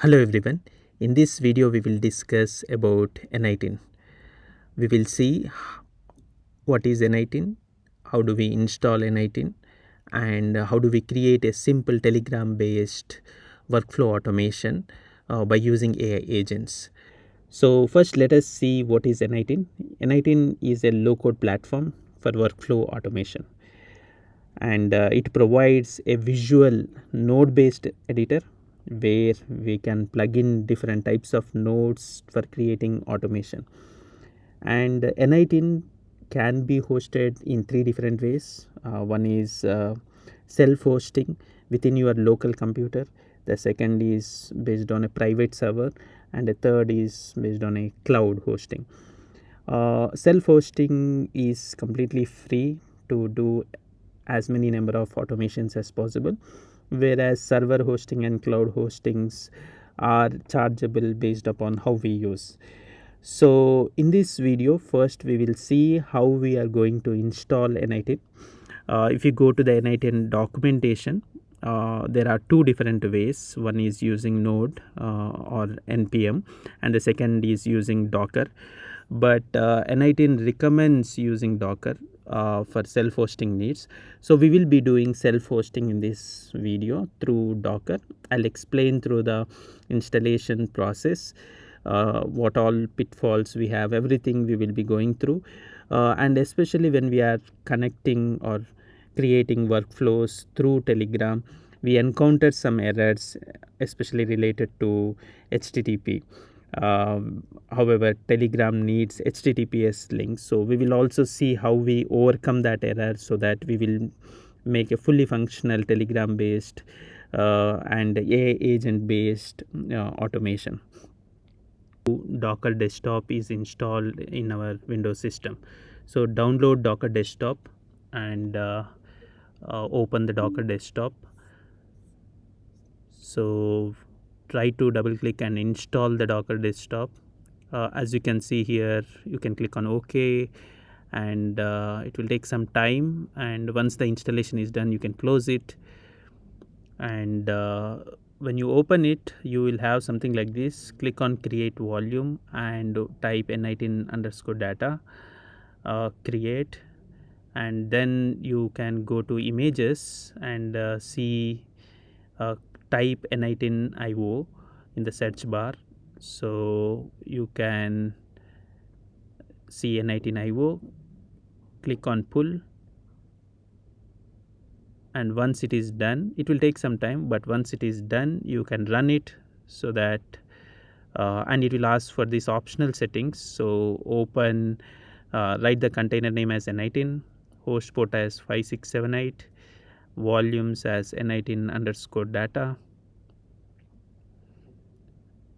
Hello everyone. In this video we will discuss about N8N. We will see what is N8N, how do we install N8N, and how do we create a simple Telegram based workflow automation by using AI agents. So first let us see what is N8N. N8N is a low code platform for workflow automation, and it provides a visual node based editor where we can plug in different types of nodes for creating automation. And N8N can be hosted in three different ways. One is self hosting within your local computer, the second is based on a private server, and the third is based on a cloud hosting. Self hosting is completely free to do as many number of automations as possible, whereas server hosting and cloud hostings are chargeable based upon how we use. So in this video, first we will see how we are going to install N8N. If you go to the N8N documentation, there are two different ways. One is using node or npm, and the second is using docker. But N8N recommends using docker for self-hosting needs. So we will be doing self-hosting in this video through docker. I'll explain through the installation process, what all pitfalls we have, everything we will be going through, and especially when we are connecting or creating workflows through Telegram, we encounter some errors, especially related to HTTP. However, Telegram needs HTTPS links, so we will also see how we overcome that error so that we will make a fully functional Telegram based and AI agent based automation. Docker desktop is installed in our Windows system. So download Docker desktop and open the Docker desktop. So try to double click and install the Docker desktop. As you can see here, you can click on OK, and it will take some time, and once the installation is done you can close it. And when you open it, you will have something like this. Click on create volume and type N8N underscore data, create, and then you can go to images and see, type N8N IO in the search bar. So you can see N8N IO, click on pull, and once it is done, it will take some time, but once it is done you can run it. So that and it will ask for these optional settings. So open, write the container name as N8N, host port as 5678, volumes as N8N underscore data,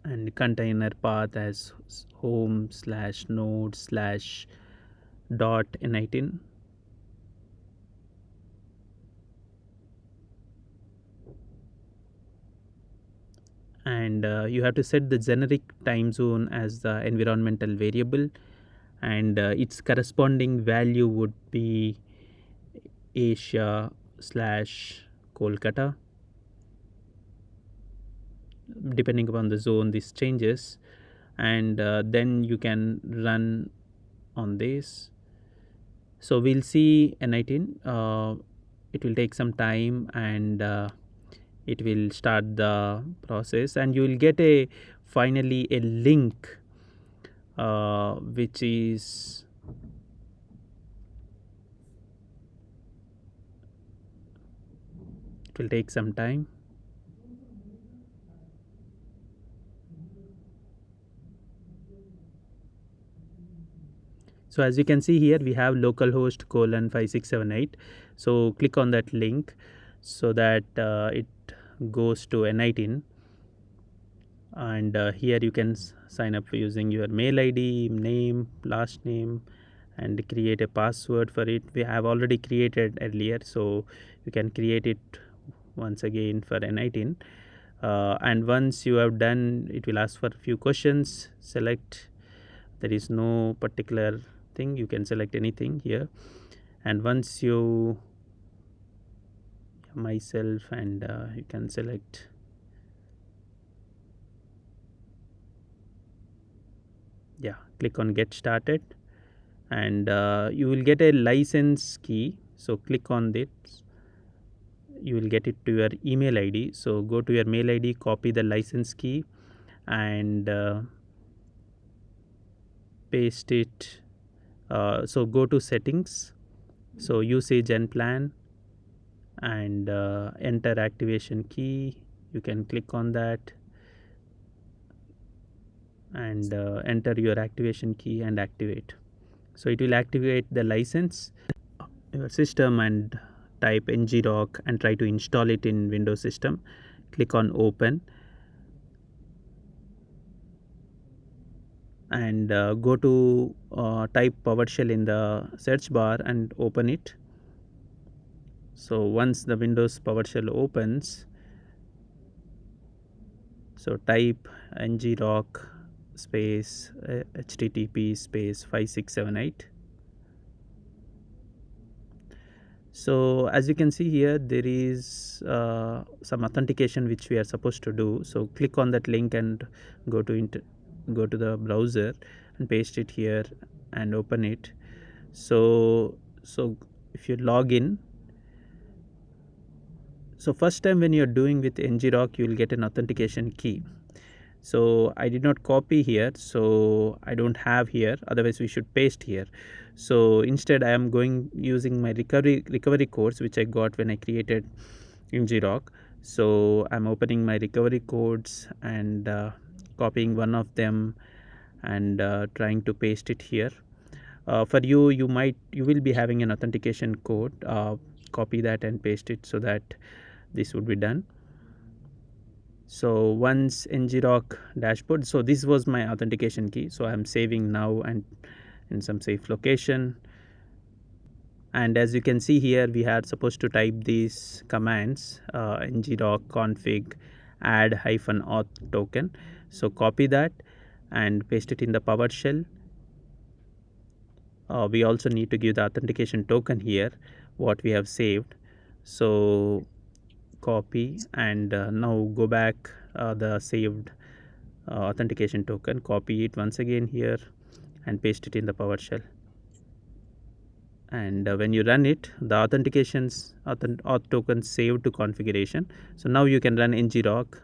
and container path as home/node/.N8N. And you have to set the generic time zone as the environmental variable, and its corresponding value would be Asia/Kolkata. Depending upon the zone this changes, and then you can run on this. So we'll see N8N. It will take some time, and it will start the process, and you will get finally a link, which is it will take some time. So as you can see here, we have localhost colon 5678. So click on that link so that it goes to N8N, and here you can sign up using your mail ID, name, last name, and create a password for it. We have already created earlier, so you can create it once again for N8N. And once you have done, it will ask for a few questions. Select, there is no particular thing, you can select anything here. And once you myself, and you can select Yeah, click on get started, and you will get a license key. So click on this, you will get it to your email ID. So go to your mail ID, copy the license key, and paste it. So go to settings, so usage and plan, and enter activation key. You can click on that and enter your activation key and activate. So it will activate the license your system, and type ngrok and try to install it in Windows system. Click on open, and go to type PowerShell in the search bar and open it. So once the Windows PowerShell opens, so type ngrok space http space 5678. So as you can see here, there is some authentication which we are supposed to do. So click on that link and go to the browser and paste it here and open it. So if you log in, so first time when you're doing with ngrok, you will get an authentication key. So I did not copy here, so I don't have here, otherwise we should paste here. So instead I am going using my recovery codes which I got when I created ngrok. So I'm opening my recovery codes and copying one of them and trying to paste it here. For you will be having an authentication code. Copy that and paste it so that this would be done. So once ngrok dashboard, so this was my authentication key, so I'm saving now and in some safe location. And as you can see here, we are supposed to type these commands, ngrok config add -auth token. So copy that and paste it in the PowerShell. We also need to give the authentication token here what we have saved. So copy, and now go back the saved authentication token, copy it once again here and paste it in the PowerShell. And when you run it, the auth token saved to configuration. So now you can run ngrok.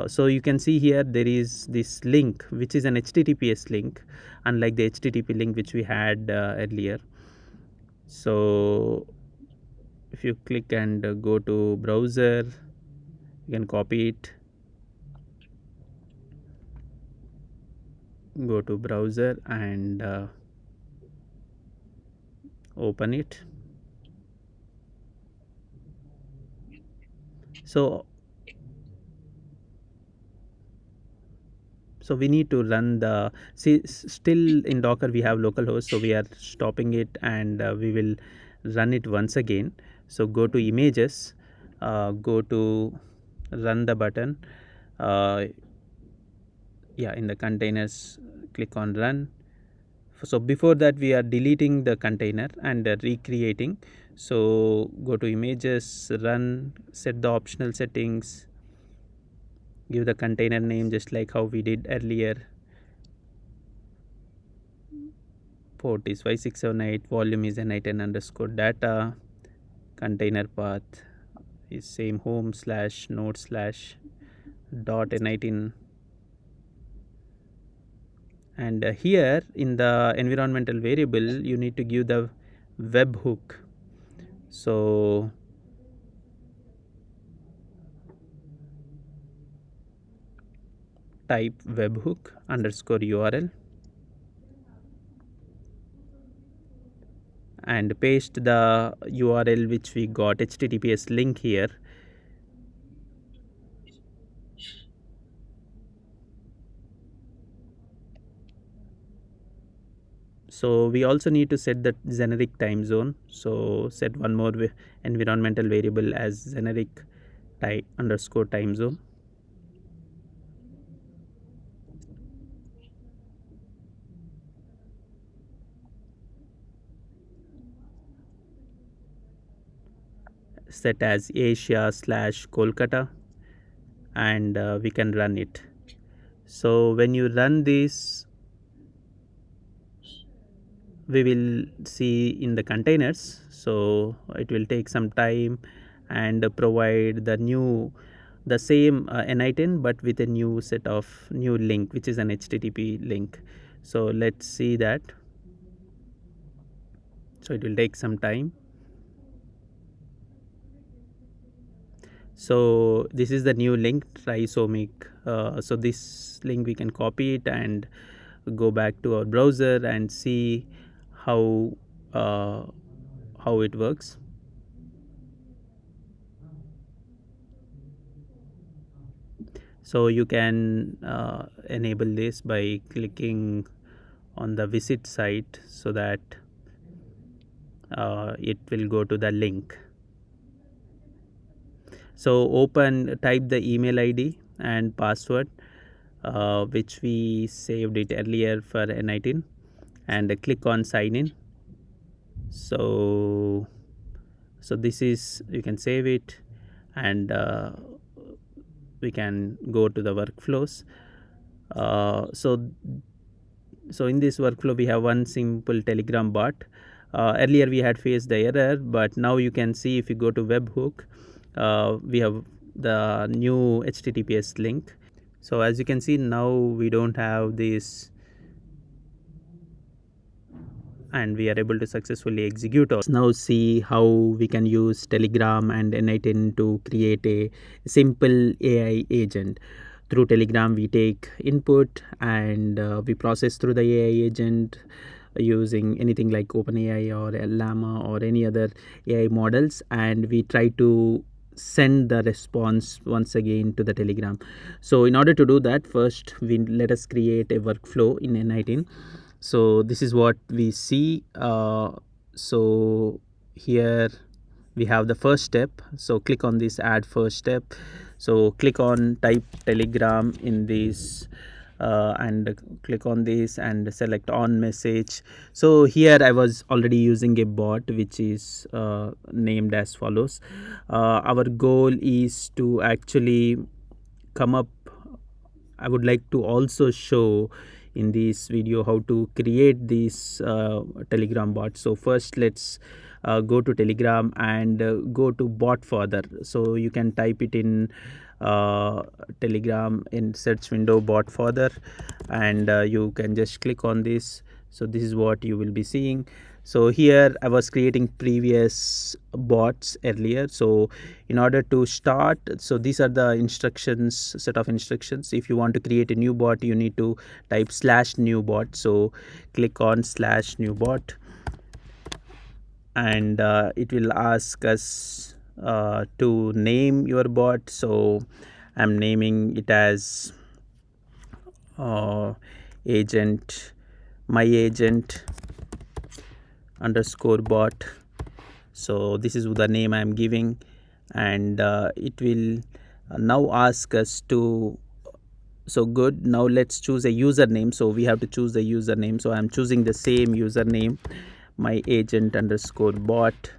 So you can see here there is this link which is an HTTPS link, unlike the HTTP link which we had earlier. So if you click and go to browser, you can copy it, go to browser and open it. So we need to run the, still in Docker we have localhost, so we are stopping it and we will run it once again. So go to images, go to run the button, in the containers, click on run. So before that we are deleting the container and recreating. So go to images, run, set the optional settings, give the container name just like how we did earlier. Port is 5678, volume is N8N underscore data, container path is same home/node/.N8N. And here in the environmental variable you need to give the webhook. So type webhook underscore URL and paste the URL which we got, HTTPS link here. So we also need to set the generic time zone. So set one more environmental variable as generic underscore time zone. Set as Asia/Kolkata, and we can run it. So when you run this, we will see in the containers. So it will take some time and provide the same N8N but with a new set of new link, which is an HTTP link. So let's see that. So it will take some time. So this is the new link, trisomic. So this link we can copy it and go back to our browser and see how it works. So you can enable this by clicking on the visit site so that it will go to the link. So type the email ID and password which we saved it earlier for N8N, and click on sign in. So this is, you can save it, and we can go to the workflows. So in this workflow we have one simple Telegram bot. Earlier we had faced the error, but now you can see if you go to webhook, we have the new HTTPS link. So as you can see, now we don't have this, and we are able to successfully execute all. Now see how we can use Telegram and N8N to create a simple AI agent. Through Telegram we take input and we process through the AI agent using anything like OpenAI or Llama or any other AI models, and we try to send the response once again to the Telegram. So in order to do that, first let us create a workflow in N8N. So this is what we see. So here we have the first step. So click on this add first step. So click on type Telegram in this and click on this and select on message. So here I was already using a bot which is named as follows. Our goal is to actually come up, I would like to also show in this video how to create this Telegram bot. So first let's go to Telegram and go to bot further. So you can type it in Telegram in search window, bot further, and you can just click on this. So this is what you will be seeing. So here I was creating previous bots earlier. So in order to start, so these are the instructions, set of instructions. If you want to create a new bot, you need to type /new bot. So click on /new bot, and it will ask us to name your bot. So I'm naming it as agent, my agent underscore bot. So this is the name I'm giving, and it will now ask us to, so good, now let's choose a username. So we have to choose the username. So I'm choosing the same username, my agent underscore bot.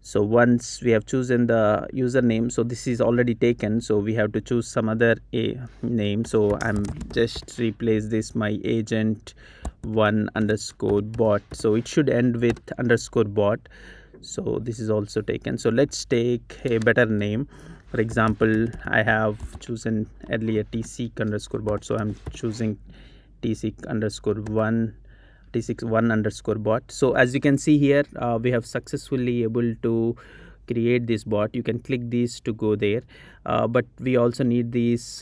So once we have chosen the username, so this is already taken, so we have to choose some other name. So I'm just replace this my agent one underscore bot. So it should end with underscore bot. So this is also taken. So let's take a better name. For example, I have chosen earlier tseek underscore bot. So I'm choosing tseek underscore one, t61 underscore bot. So as you can see here, we have successfully able to create this bot. You can click these to go there, but we also need this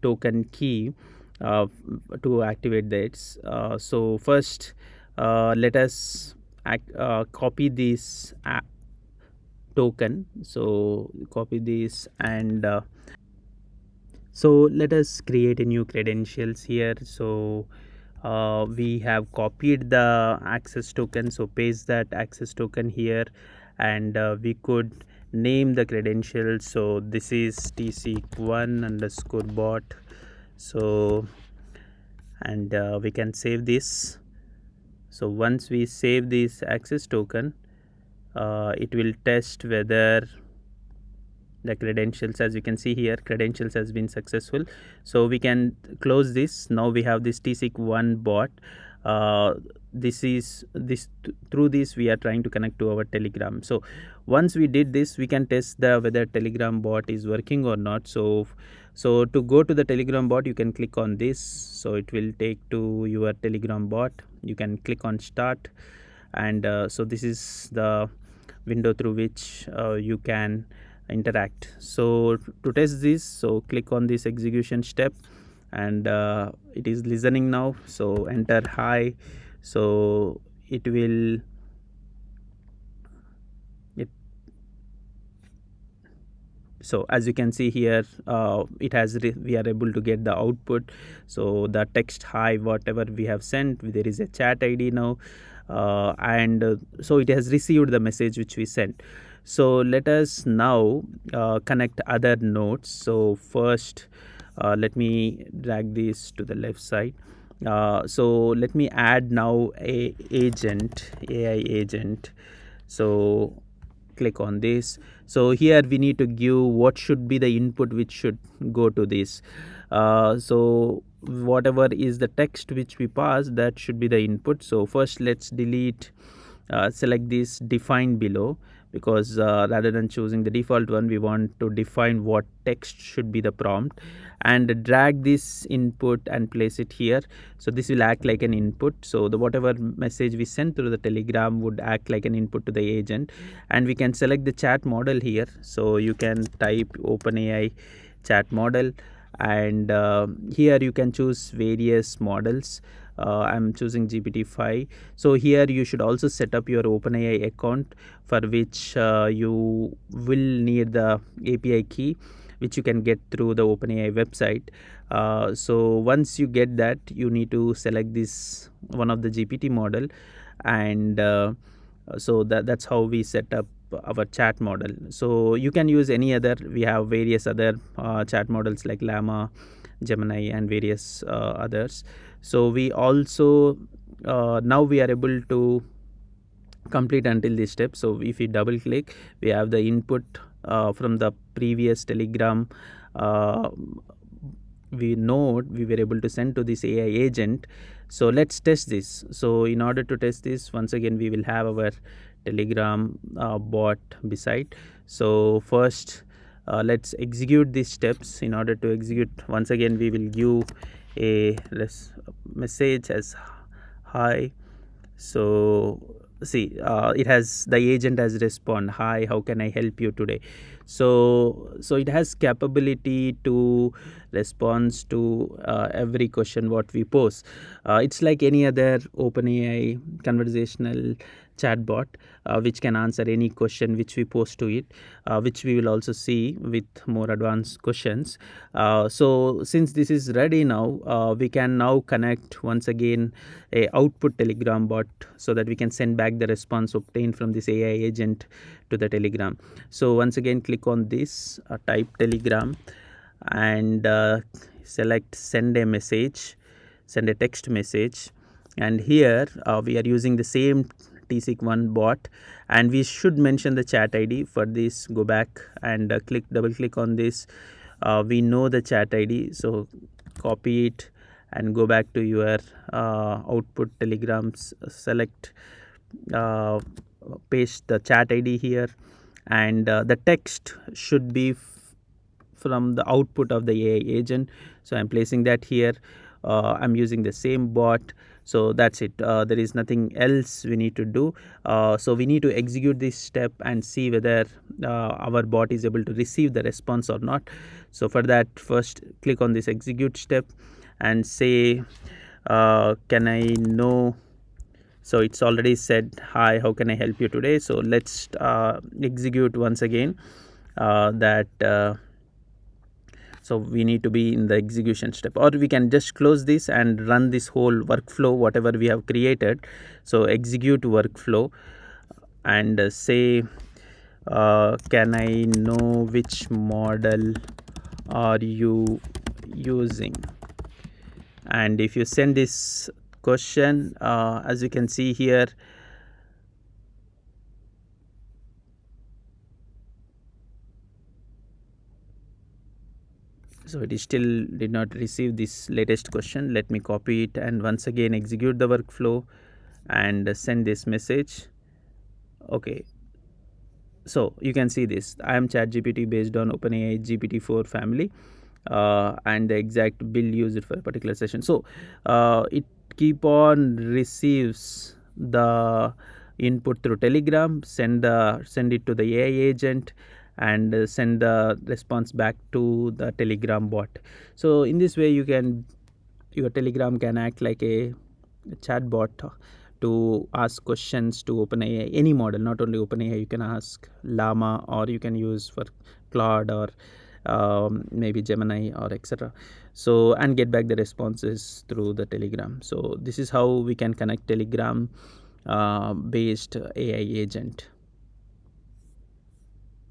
token key to activate this. So first let us copy this token. So copy this, and so let us create a new credentials here. So we have copied the access token, so paste that access token here, and we could name the credentials. So this is tseek1 underscore bot. So and we can save this. So once we save this access token, it will test whether the credentials, as you can see here, credentials has been successful. So we can close this. Now we have this tseek1 bot. through this we are trying to connect to our Telegram. So once we did this, we can test whether Telegram bot is working or not. So to go to the Telegram bot, you can click on this. So it will take to your Telegram bot. You can click on start, and so this is the window through which you can interact. So to test this, so click on this execution step, and it is listening now. So enter hi. So it will so as you can see here, we are able to get the output. So the text hi, whatever we have sent, there is a chat ID now, and so it has received the message which we sent. So let us now connect other nodes. So first, let me drag this to the left side. So let me add now a AI agent. So click on this. So here we need to give what should be the input which should go to this. So whatever is the text which we pass, that should be the input. So first let's delete, select this define below, because rather than choosing the default one, we want to define what text should be the prompt, and drag this input and place it here. So this will act like an input. So the whatever message we send through the Telegram would act like an input to the agent, and we can select the chat model here. So you can type OpenAI chat model, and here you can choose various models. I'm choosing GPT-5. So here you should also set up your OpenAI account, for which you will need the API key, which you can get through the OpenAI website. So once you get that, you need to select this one of the GPT model, and so that's how we set up our chat model. So you can use any other. We have various other chat models like Llama, Gemini, and various others. So we also now we are able to complete until this step. So if we double click, we have the input from the previous Telegram we were able to send to this AI agent. So let's test this. So in order to test this, once again we will have our Telegram bot beside. So first let's execute these steps. In order to execute, once again we will give a message as hi. So see, it has, the agent has respond, hi, how can I help you today? So it has capability to response to every question what we pose. It's like any other OpenAI conversational chatbot, which can answer any question which we pose to it, which we will also see with more advanced questions. So since this is ready now, we can now connect once again a output Telegram bot, so that we can send back the response obtained from this AI agent to the Telegram. So once again click on this, type Telegram, and select send a message, send a text message, and here we are using the same TSIC1 bot, and we should mention the chat ID. For this, go back and double click on this. We know the chat ID, so copy it and go back to your output Telegrams, select, paste the chat ID here, and the text should be from the output of the AI agent. So I'm placing that here. I'm using the same bot. So that's it. There is nothing else we need to do. So we need to execute this step and see whether our bot is able to receive the response or not. So for that, first click on this execute step and say, can I know? So it's already said, hi, how can I help you today? So let's execute once again so we need to be in the execution step, or we can just close this and run this whole workflow whatever we have created. So execute workflow and say, can I know which model are you using? And if you send this question, as you can see here, so it is still did not receive this latest question. Let me copy it and once again execute the workflow and send this message. Okay, so you can see this. I am ChatGPT based on OpenAI GPT-4 family, and the exact bill used for a particular session. So it keep on receives the input through Telegram, send it to the AI agent, and send the response back to the Telegram bot. So in this way, your Telegram can act like a chatbot to ask questions to OpenAI, any model, not only OpenAI. You can ask Llama, or you can use for Claude, or maybe Gemini, or etc. So, and get back the responses through the Telegram. So this is how we can connect Telegram based AI agent.